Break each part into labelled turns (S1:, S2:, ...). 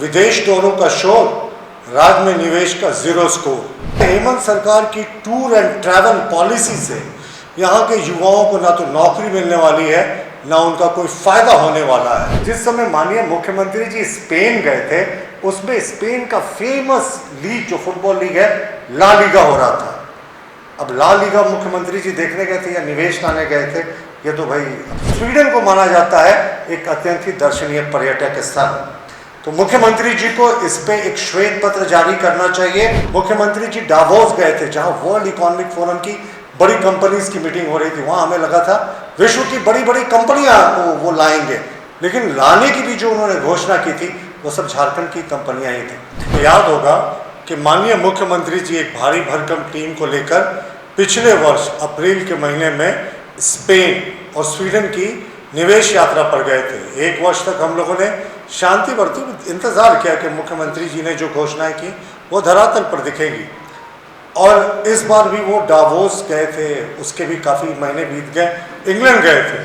S1: विदेश दौरों का शोर, राज्य में निवेश का जीरो स्कोर। हेमंत सरकार की टूर एंड ट्रैवल पॉलिसी से यहाँ के युवाओं को ना तो नौकरी मिलने वाली है, ना उनका कोई फायदा होने वाला है। जिस समय माननीय मुख्यमंत्री जी स्पेन गए थे, उसमें स्पेन का फेमस लीग जो फुटबॉल लीग है, ला लीगा हो रहा था। अब ला लीगा मुख्यमंत्री जी देखने गए थे या निवेश लाने गए थे, ये तो भाई स्वीडन को माना जाता है एक अत्यंत ही दर्शनीय पर्यटक स्थल। तो मुख्यमंत्री जी को इस पे एक श्वेत पत्र जारी करना चाहिए। मुख्यमंत्री जी डावोस गए थे, जहां वर्ल्ड इकोनॉमिक फोरम की बड़ी कंपनीज की मीटिंग हो रही थी। वहां हमें लगा था विश्व की बड़ी बड़ी कंपनियां वो लाएंगे, लेकिन लाने की भी जो उन्होंने घोषणा की थी वो सब झारखंड की कंपनियां ही थी। तो याद होगा कि माननीय मुख्यमंत्री जी एक भारी भरकम टीम को लेकर पिछले वर्ष अप्रैल के महीने में स्पेन और स्वीडन की निवेश यात्रा पर गए थे। एक वर्ष तक हम लोगों ने शांति बरती, इंतजार किया कि मुख्यमंत्री जी ने जो घोषणाएं की वो धरातल पर दिखेगी। और इस बार भी वो डावोस गए थे, उसके भी काफ़ी महीने बीत गए, इंग्लैंड गए थे।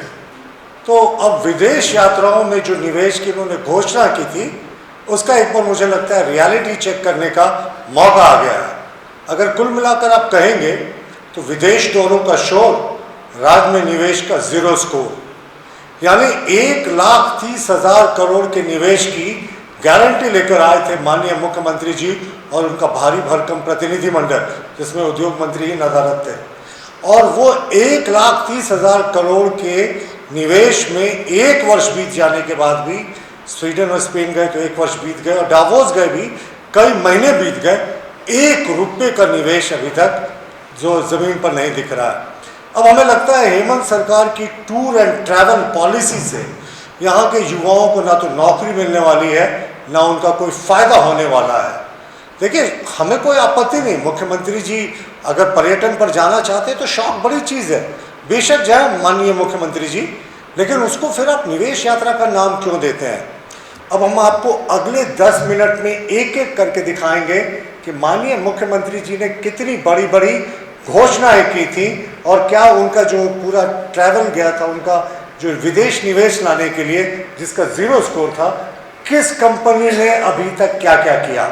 S1: तो अब विदेश यात्राओं में जो निवेश की उन्होंने घोषणा की थी, उसका एक बार मुझे लगता है रियलिटी चेक करने का मौका आ गया है। अगर कुल मिलाकर आप कहेंगे तो विदेश दौरों का शोर, राज्य में निवेश का जीरो स्कोर, यानी 1,30,000 करोड़ के निवेश की गारंटी लेकर आए थे माननीय मुख्यमंत्री जी और उनका भारी भरकम प्रतिनिधिमंडल, जिसमें उद्योग मंत्री ही नदारत थे। और वो 1,30,000 करोड़ के निवेश में एक वर्ष बीत जाने के बाद भी, स्वीडन और स्पेन गए तो एक वर्ष बीत गए, और डावोस गए भी कई महीने बीत गए, 1 रुपये का निवेश अभी तक जो जमीन पर नहीं दिख रहा है। अब हमें लगता है हेमंत सरकार की टूर एंड ट्रैवल पॉलिसी से यहाँ के युवाओं को ना तो नौकरी मिलने वाली है, ना उनका कोई फायदा होने वाला है। देखिए, हमें कोई आपत्ति नहीं, मुख्यमंत्री जी अगर पर्यटन पर जाना चाहते हैं तो शौक बड़ी चीज़ है, बेशक जाए माननीय मुख्यमंत्री जी, लेकिन उसको फिर आप निवेश यात्रा का नाम क्यों देते हैं। अब हम आपको अगले 10 मिनट में एक एक करके दिखाएंगे कि माननीय मुख्यमंत्री जी ने कितनी बड़ी बड़ी घोषणाएं की थी और क्या उनका जो पूरा ट्रैवल गया था, उनका जो विदेश निवेश लाने के लिए जिसका जीरो स्कोर था, किस कंपनी ने अभी तक क्या क्या किया।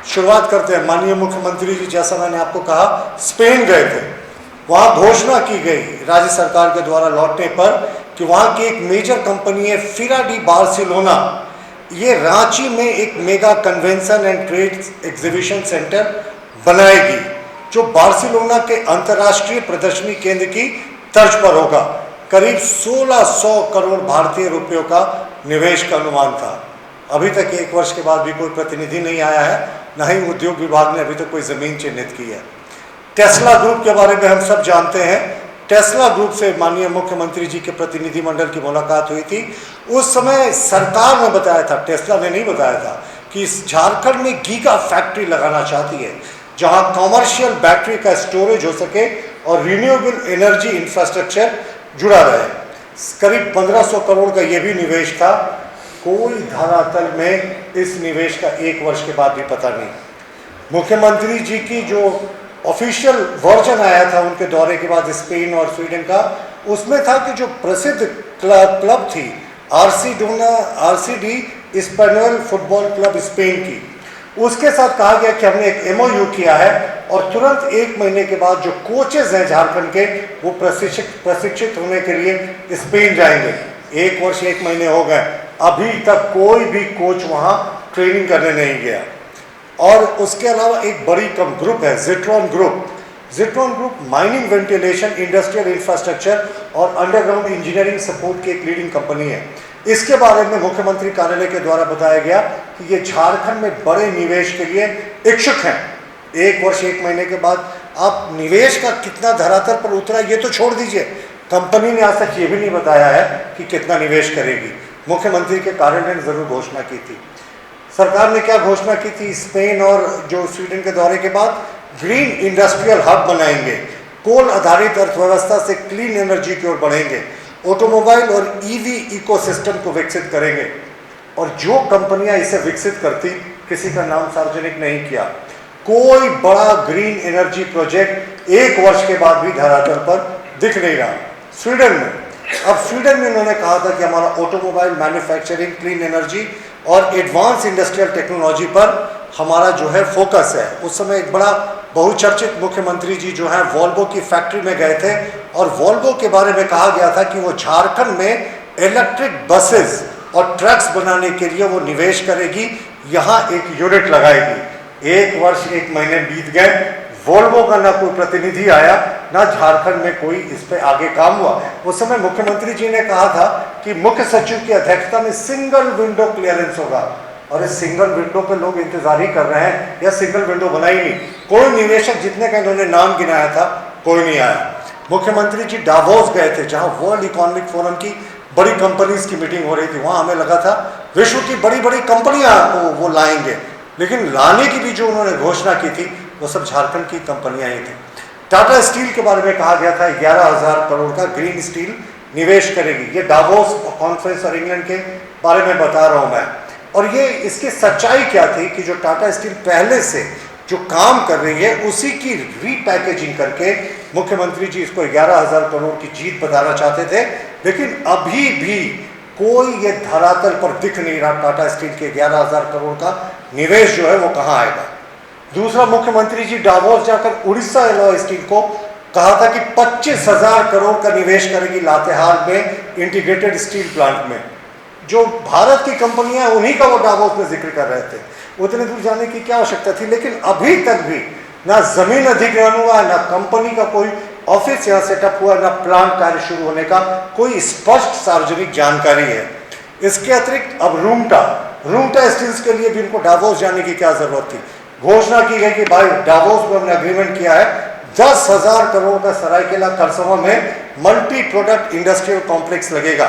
S1: शुरुआत करते हैं। माननीय मुख्यमंत्री जी, जैसा मैंने आपको कहा, स्पेन गए थे। वहाँ घोषणा की गई राज्य सरकार के द्वारा लौटने पर कि वहाँ की एक मेजर कंपनी है फिरा डी बार्सिलोना, ये रांची में एक mega convention and trade exhibition centre बनाएगी, जो बार्सिलोना के अंतर्राष्ट्रीय प्रदर्शनी केंद्र की तर्ज पर होगा। करीब 1,600 करोड़ भारतीय रुपयों का निवेश का अनुमान था। अभी तक एक वर्ष के बाद भी कोई प्रतिनिधि नहीं आया है, न ही उद्योग विभाग ने अभी तक कोई ज़मीन चिन्हित की है। टेस्ला ग्रुप के बारे में हम सब जानते हैं। टेस्ला ग्रुप से माननीय मुख्यमंत्री जी के प्रतिनिधिमंडल की मुलाकात हुई थी। उस समय सरकार ने बताया था, टेस्ला ने नहीं बताया था, कि झारखंड में गीगा फैक्ट्री लगाना चाहती है, जहां कॉमर्शियल बैटरी का स्टोरेज हो सके और रिन्यूएबल एनर्जी इंफ्रास्ट्रक्चर जुड़ा रहे। करीब 1,500 करोड़ का ये भी निवेश था। कोई धरातल में इस निवेश का एक वर्ष के बाद भी पता नहीं। मुख्यमंत्री जी की जो ऑफिशियल वर्जन आया था उनके दौरे के बाद स्पेन और स्वीडन का, उसमें था कि जो प्रसिद्ध क्लब थी RCD spaniel football club Spain की, उसके साथ कहा गया कि हमने एक MOU किया है और तुरंत 1 महीने के बाद जो कोचेज हैं झारखंड के, वो प्रशिक्षित होने के लिए स्पेन जाएंगे। 1 वर्ष 1 महीने हो गए, अभी तक कोई भी कोच वहाँ ट्रेनिंग करने नहीं गया। और उसके अलावा एक बड़ी ग्रुप है Zitron group. Zitron group mining, ventilation, industrial infrastructure और अंडरग्राउंड इंजीनियरिंग सपोर्ट की एक लीडिंग कंपनी है। इसके बारे में मुख्यमंत्री कार्यालय के द्वारा बताया गया कि ये झारखंड में बड़े निवेश के लिए इच्छुक हैं। 1 वर्ष 1 महीने के बाद आप निवेश का कितना धरातल पर उतरा ये तो छोड़ दीजिए, कंपनी ने आज तक ये भी नहीं बताया है कि कितना निवेश करेगी। मुख्यमंत्री के कार्यालय ने जरूर घोषणा की थी। सरकार ने क्या घोषणा की थी? स्पेन और जो स्वीडन के दौरे के बाद ग्रीन इंडस्ट्रियल हब बनाएंगे, कोल आधारित अर्थव्यवस्था से क्लीन एनर्जी की ओर बढ़ेंगे, ऑटोमोबाइल और EV इकोसिस्टम को विकसित करेंगे। और जो कंपनियां इसे विकसित करती, किसी का नाम सार्वजनिक नहीं किया। कोई बड़ा ग्रीन एनर्जी प्रोजेक्ट 1 वर्ष के बाद भी धरातल पर दिख नहीं रहा। स्वीडन में, अब स्वीडन में उन्होंने कहा था कि हमारा ऑटोमोबाइल मैन्युफैक्चरिंग, क्लीन एनर्जी और एडवांस इंडस्ट्रियल टेक्नोलॉजी पर हमारा जो है फोकस है। उस समय एक बड़ा बहुचर्चित मुख्यमंत्री जी जो है वॉल्वो की फैक्ट्री में गए थे और वॉल्वो के बारे में कहा गया था कि वो झारखंड में इलेक्ट्रिक बसेस और ट्रक्स बनाने के लिए वो निवेश करेगी, यहाँ एक यूनिट लगाएगी। 1 वर्ष 1 महीने बीत गए, वॉल्वो का ना कोई प्रतिनिधि आया, ना झारखंड में कोई इस पे आगे काम हुआ। उस समय मुख्यमंत्री जी ने कहा था कि मुख्य सचिव की अध्यक्षता में सिंगल विंडो क्लियरेंस होगा, और इस सिंगल विंडो पे लोग इंतजार ही कर रहे हैं, या सिंगल विंडो बनाई नहीं। कोई निवेशक जितने का इन्होंने नाम गिनाया था कोई नहीं आया। मुख्यमंत्री जी डावोस गए थे जहां वर्ल्ड इकोनॉमिक फोरम की बड़ी कंपनीज की मीटिंग हो रही थी। वहां हमें लगा था विश्व की बड़ी बड़ी कंपनियां वो लाएंगे, लेकिन लाने की भी जो उन्होंने घोषणा की थी वो सब झारखंड की कंपनियां ही थी। टाटा स्टील के बारे में कहा गया था 11,000 करोड़ का ग्रीन स्टील निवेश करेगी। ये डावोस कॉन्फ्रेंस और इंग्लैंड के बारे में बता रहा हूं मैं। और ये इसकी सच्चाई क्या थी कि जो टाटा स्टील पहले से जो काम कर रही है उसी की रीपैकेजिंग करके मुख्यमंत्री जी इसको 11,000 करोड़ की जीत बताना चाहते थे, लेकिन अभी भी कोई ये धरातल पर दिख नहीं रहा टाटा स्टील के 11,000 करोड़ का निवेश जो है वो कहाँ आएगा। दूसरा, मुख्यमंत्री जी डावोस जाकर उड़ीसा एलॉय स्टील को कहा था कि 25,000 करोड़ का निवेश करेगी लातेहार में इंटीग्रेटेड स्टील प्लांट में। जो भारत की कंपनियां उन्हीं का वो डावोस में जिक्र कर रहे थे। उतने दूर जाने की क्या आवश्यकता थी, लेकिन अभी तक भी ना जमीन अधिग्रहण हुआ, ना कंपनी का कोई ऑफिस यहाँ सेटअप हुआ, ना प्लांट कार्य शुरू होने का कोई स्पष्ट सार्वजनिक जानकारी है। इसके अतिरिक्त अब रूंगटा स्टील्स के लिए भी इनको डावोस जाने की क्या जरूरत थी। घोषणा की गई कि भाई डावोस में हमने अग्रीमेंट किया है, 10,000 करोड़ का सरायकेला खरसावां में मल्टी प्रोडक्ट इंडस्ट्रियल कॉम्प्लेक्स लगेगा।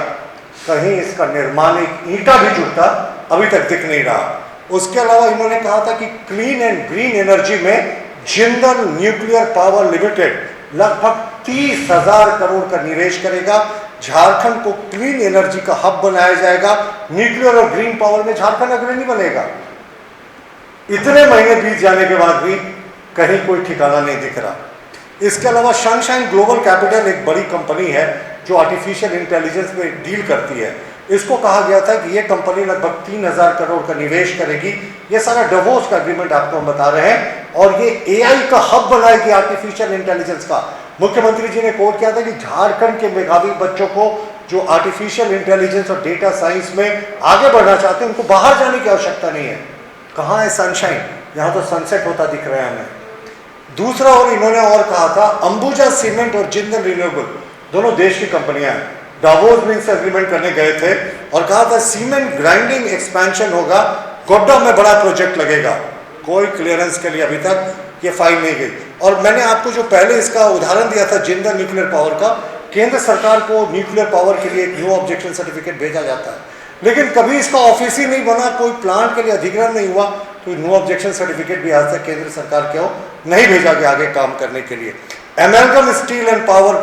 S1: कहीं इसका निर्माण एक ईंटा भी जुटता अभी तक दिख नहीं रहा। उसके अलावा इन्होंने कहा था कि क्लीन एंड ग्रीन एनर्जी में जिंदल न्यूक्लियर पावर लिमिटेड लगभग 30,000 करोड़ का निवेश करेगा। झारखंड को क्लीन एनर्जी का हब बनाया जाएगा। न्यूक्लियर और ग्रीन पावर में झारखंड अग्रणी बनेगा। इतने महीने बीत जाने के बाद भी कहीं कोई ठिकाना नहीं दिख रहा। इसके अलावा सनशाइन ग्लोबल कैपिटल एक बड़ी कंपनी है जो आर्टिफिशियल इंटेलिजेंस में डील करती है। इसको कहा गया था कि ये कंपनी लगभग 3,000 करोड़ का निवेश करेगी। ये सारा डावोस का एग्रीमेंट आपको हम बता रहे हैं, और ये एआई का हब बनाएगी आर्टिफिशियल इंटेलिजेंस का। मुख्यमंत्री जी ने कोट किया था कि झारखंड के मेधावी बच्चों को जो आर्टिफिशियल इंटेलिजेंस और डेटा साइंस में आगे बढ़ना चाहते हैं उनको बाहर जाने की आवश्यकता नहीं है। कहाँ है सनशाइन? यहाँ तो सनसेट होता दिख रहा है हमें। दूसरा, और इन्होंने और कहा था अंबुजा सीमेंट और जिंदल रिन्यूएबल दोनों देश की कंपनियां हैं। डावोस में इनसे एग्रीमेंट करने गए थे और कहा था सीमेंट ग्राइंडिंग एक्सपेंशन होगा, गोड्डा में बड़ा प्रोजेक्ट लगेगा। कोई क्लियरेंस के लिए अभी तक ये फाइल नहीं गई। और मैंने आपको जो पहले इसका उदाहरण दिया था जिंदल न्यूक्लियर पावर का, केंद्र सरकार को न्यूक्लियर पावर के लिए एक नो ऑब्जेक्शन सर्टिफिकेट भेजा जाता है, लेकिन कभी इसका ऑफिस ही नहीं बना, कोई प्लांट के लिए अधिग्रहण नहीं हुआ, तो नो ऑब्जेक्शन सर्टिफिकेट भी आज तक केंद्र सरकार को नहीं भेजा गया आगे काम करने के लिए। Amalgam steel and power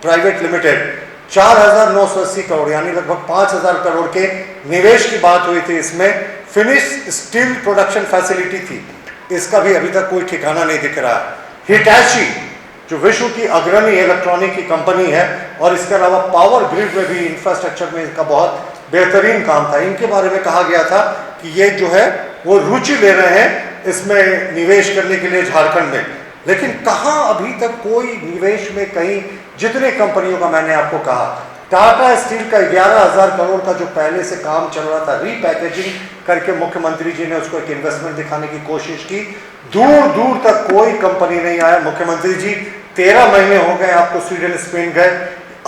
S1: private limited 4,980 crore यानी लगभग 5,000 करोड़ के निवेश की बात हुई थी। इसमें फिनिश स्टील प्रोडक्शन फैसिलिटी थी, इसका भी अभी तक कोई ठिकाना नहीं दिख रहा। हिटैची जो विश्व की अग्रणी इलेक्ट्रॉनिक की कंपनी है, और इसके अलावा पावर ग्रिड में भी इंफ्रास्ट्रक्चर में इसका बहुत बेहतरीन काम था। इनके बारे में कहा गया था कि ये जो है वो रुचि ले रहे हैं इसमें निवेश करने के लिए झारखंड में, लेकिन कहाँ अभी तक कोई निवेश में कहीं, जितने कंपनियों का मैंने आपको कहा, टाटा स्टील का 11,000 करोड़ का जो पहले से काम चल रहा था रीपैकेजिंग करके मुख्यमंत्री जी ने उसको एक इन्वेस्टमेंट दिखाने की कोशिश की, दूर दूर तक कोई कंपनी नहीं आया। मुख्यमंत्री जी 13 महीने हो गए आपको स्वीडन स्पेन गए,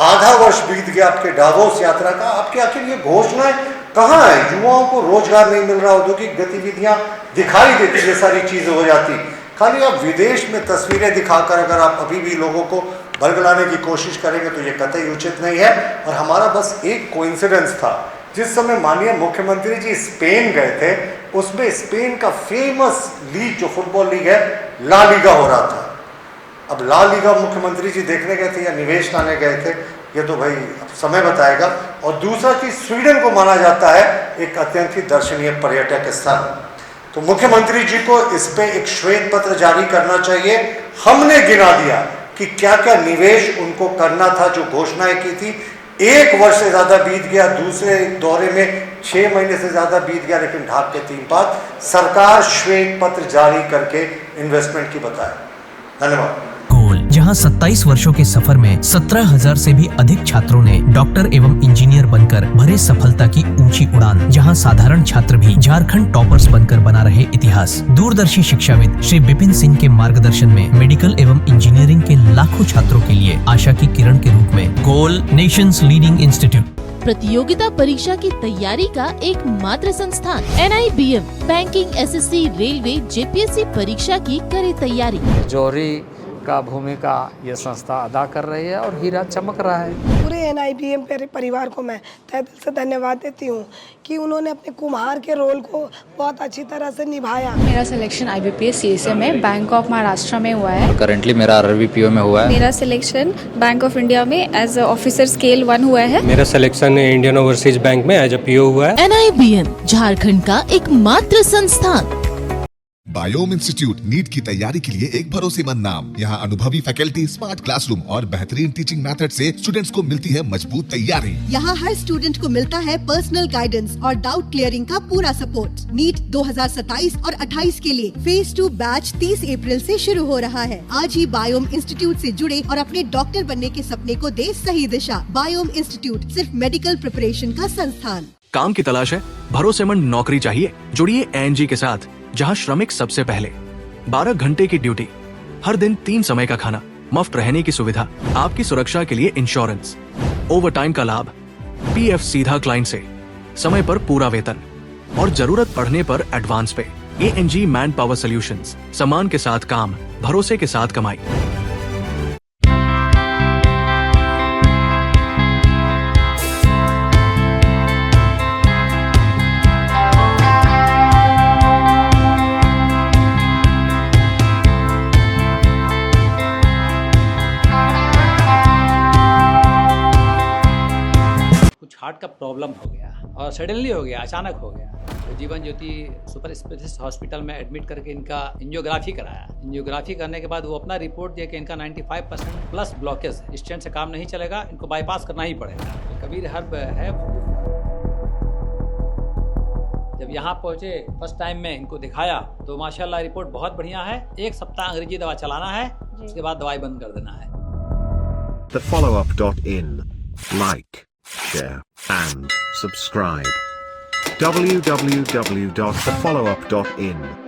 S1: आधा वर्ष बीत गया आपके डावोस यात्रा का, आपके आखिर ये घोषणाएं कहाँ है? युवाओं को रोजगार नहीं मिल रहा, औद्योगिक गतिविधियां दिखाई देती, ये सारी चीजें हो जाती। खाली आप विदेश में तस्वीरें दिखाकर अगर आप अभी भी लोगों को बरगलाने की कोशिश करेंगे तो ये कतई उचित नहीं है। और हमारा बस एक कोइंसिडेंस था, जिस समय माननीय मुख्यमंत्री जी स्पेन गए थे, उसमें स्पेन का फेमस लीग जो फुटबॉल लीग है ला लीगा हो रहा था। अब ला लीगा मुख्यमंत्री जी देखने गए थे या निवेश लाने गए थे, ये तो भाई समय बताएगा। और दूसरा कि स्वीडन को माना जाता है एक अत्यंत ही दर्शनीय पर्यटक स्थल, तो मुख्यमंत्री जी को इस पे एक श्वेत पत्र जारी करना चाहिए। हमने गिना दिया कि क्या क्या निवेश उनको करना था, जो घोषणाएं की थी 1 वर्ष से ज़्यादा बीत गया, दूसरे दौरे में 6 महीने से ज़्यादा बीत गया, लेकिन ढाक के 3 बात सरकार श्वेत पत्र जारी करके इन्वेस्टमेंट की बताए। धन्यवाद।
S2: गोल, जहां 27 वर्षों के सफर में 17,000 से भी अधिक छात्रों ने डॉक्टर एवं इंजीनियर बनकर भरे सफलता की ऊंची उड़ान, जहां साधारण छात्र भी झारखंड टॉपर्स बनकर बना रहे इतिहास। दूरदर्शी शिक्षाविद श्री विपिन सिंह के मार्गदर्शन में मेडिकल एवं इंजीनियरिंग के लाखों छात्रों के लिए आशा की किरण के रूप में गोल, नेशंस लीडिंग इंस्टीट्यूट।
S3: प्रतियोगिता परीक्षा की तैयारी का एकमात्र संस्थान NIBM banking, SSC, railway, JPSC परीक्षा की करे तैयारी।
S4: जौहरी का भूमिका ये संस्था अदा कर रही है और हीरा चमक रहा है।
S5: पूरे NIBM परिवार को मैं तहे दिल से धन्यवाद देती हूँ कि उन्होंने अपने कुम्हार के रोल को बहुत अच्छी तरह से निभाया।
S6: मेरा सिलेक्शन IBPS CSA में बैंक ऑफ महाराष्ट्र में हुआ है।
S7: करेंटली मेरा RRBPO में हुआ है।
S6: मेरा सिलेक्शन बैंक ऑफ इंडिया में एज ऑफिसर स्केल 1 हुआ है।
S8: मेरा सिलेक्शन इंडियन ओवरसीज बैंक में एज PO हुआ है।
S3: NIBM झारखंड का एकमात्र संस्थान।
S9: बायोम इंस्टीट्यूट नीट की तैयारी के लिए एक भरोसेमंद नाम। यहाँ अनुभवी फैकल्टी, स्मार्ट क्लासरूम और बेहतरीन टीचिंग मेथड से स्टूडेंट्स को मिलती है मजबूत तैयारी।
S10: यहाँ हर स्टूडेंट को मिलता है पर्सनल गाइडेंस और डाउट क्लियरिंग का पूरा सपोर्ट। नीट 2027 और 28 के लिए फेज 2 बैच 30 अप्रैल से शुरू हो रहा है। आज ही बायोम इंस्टीट्यूट से जुड़े और अपने डॉक्टर बनने के सपने को दे सही दिशा। बायोम इंस्टीट्यूट सिर्फ मेडिकल प्रिपरेशन का संस्थान।
S11: काम की तलाश है, भरोसेमंद नौकरी चाहिए? जुड़िए ANG के साथ, जहां श्रमिक सबसे पहले। 12 घंटे की ड्यूटी, हर दिन 3 समय का खाना, मुफ्त रहने की सुविधा, आपकी सुरक्षा के लिए इंश्योरेंस, ओवरटाइम का लाभ, PF सीधा क्लाइंट से, समय पर पूरा वेतन और जरूरत पड़ने पर एडवांस पे। ANG मैन पावर सॉल्यूशंस, सम्मान के साथ काम, भरोसे के साथ कमाई।
S12: हार्ट का प्रॉब्लम हो गया और सडनली हो गया, अचानक हो गया। तो Jeevan Jyoti super specialist hospital में एडमिट करके इनका एंजियोग्राफी कराया। एंजियोग्राफी करने के बाद वो अपना रिपोर्ट दिया कि इनका 95% प्लस ब्लॉकेज है, स्टेंट से काम नहीं चलेगा, इनको बाईपास करना ही पड़ेगा। तो कबीर हर्ब है। जब यहाँ पहुँचे फर्स्ट टाइम में इनको दिखाया तो माशाल्लाह रिपोर्ट बहुत बढ़िया है। 1 सप्ताह अंग्रेजी दवा चलाना है, उसके बाद दवाई बंद कर देना है।
S13: TheFollowUp.in. Like, share and subscribe. www.thefollowup.in